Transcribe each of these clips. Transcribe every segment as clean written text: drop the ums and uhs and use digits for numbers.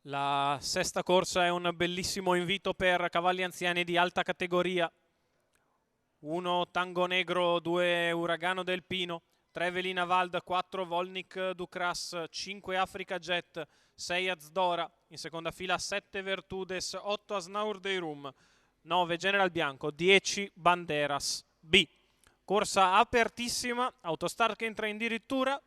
La sesta corsa è un bellissimo invito per cavalli anziani di alta categoria. 1 Tango Negro, 2 Uragano del Pino, 3 Velina Vald, 4 Volnik Ducras, 5 Africa Jet, 6 Azdora, in seconda fila 7 Vertudes, 8 Asnaur dei Rum, 9 General Bianco, 10 Banderas B. Corsa apertissima, Autostar che entra addirittura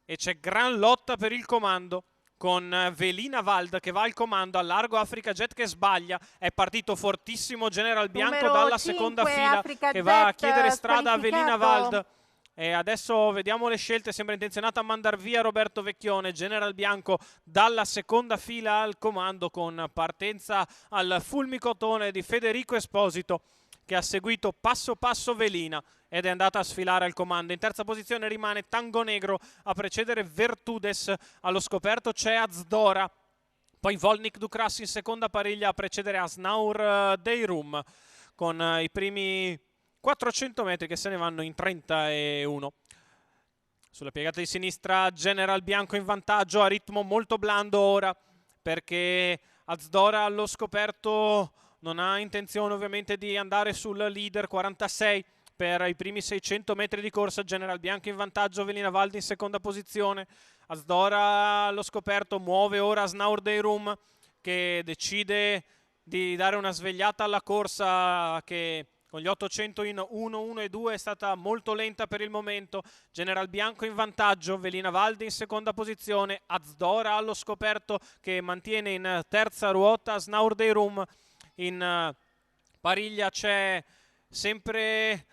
e c'è gran lotta per il comando con Velina Vald che va al comando, a largo Africa Jet che sbaglia, è partito fortissimo General Bianco Numero dalla 5, seconda fila Africa che va a Jet, chiedere strada a Velina squalificato. Vald. E adesso vediamo le scelte, sembra intenzionata a mandar via Roberto Vecchione. General Bianco dalla seconda fila al comando con partenza al fulmicotone di Federico Esposito che ha seguito passo passo Velina ed è andata a sfilare al comando. In terza posizione rimane Tango Negro a precedere Vertudes, allo scoperto c'è Azdora, poi Volnik Ducras in seconda pariglia a precedere Asnaur dei Rum con i primi 400 metri che se ne vanno in 31. Sulla piegata di sinistra General Bianco in vantaggio a ritmo molto blando ora perché Azdora allo scoperto non ha intenzione ovviamente di andare sul leader. 46 per i primi 600 metri di corsa. General Bianco in vantaggio, Velina Vald in seconda posizione. Azdora allo scoperto muove ora Asnaur dei Rum che decide di dare una svegliata alla corsa che con gli 800 in 1, 1 e 2 è stata molto lenta per il momento. General Bianco in vantaggio, Velina Vald in seconda posizione, Azdora allo scoperto che mantiene in terza ruota Asnaur dei Rum. In pariglia c'è sempre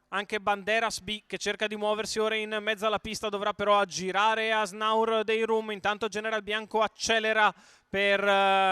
anche Banderas B che cerca di muoversi ora in mezzo alla pista, dovrà però aggirare Asnaur dei Rum. Intanto General Bianco accelera per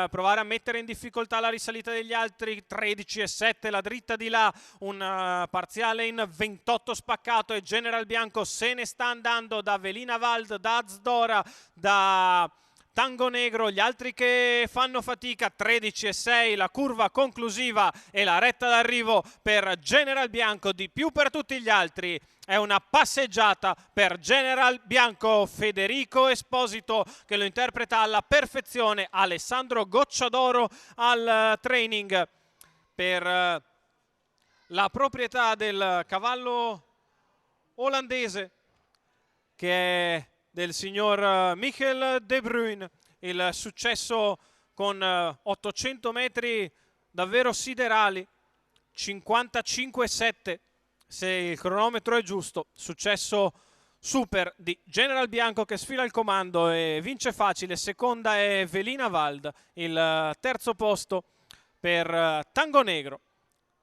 provare a mettere in difficoltà la risalita degli altri. 13,7 la dritta di là, un parziale in 28 spaccato e General Bianco se ne sta andando da Velina Vald, da Azdora, da Tango Negro, gli altri che fanno fatica. 13,6 la curva conclusiva e la retta d'arrivo per General Bianco, di più per tutti gli altri. È una passeggiata per General Bianco, Federico Esposito che lo interpreta alla perfezione, Alessandro Gocciadoro al training per la proprietà del cavallo olandese che è del signor Michel De Bruyne. Il successo con 800 metri davvero siderali, 55,7 se il cronometro è giusto, successo super di General Bianco che sfila il comando e vince facile. Seconda è Velina Vald, il terzo posto per Tango Negro.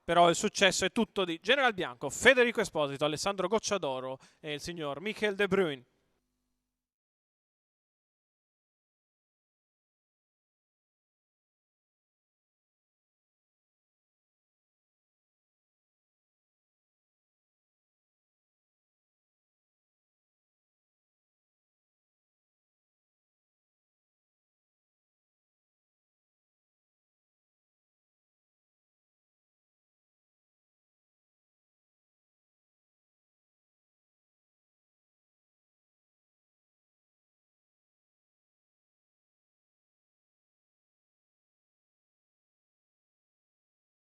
Però il successo è tutto di General Bianco, Federico Esposito, Alessandro Gocciadoro e il signor Michel De Bruyne.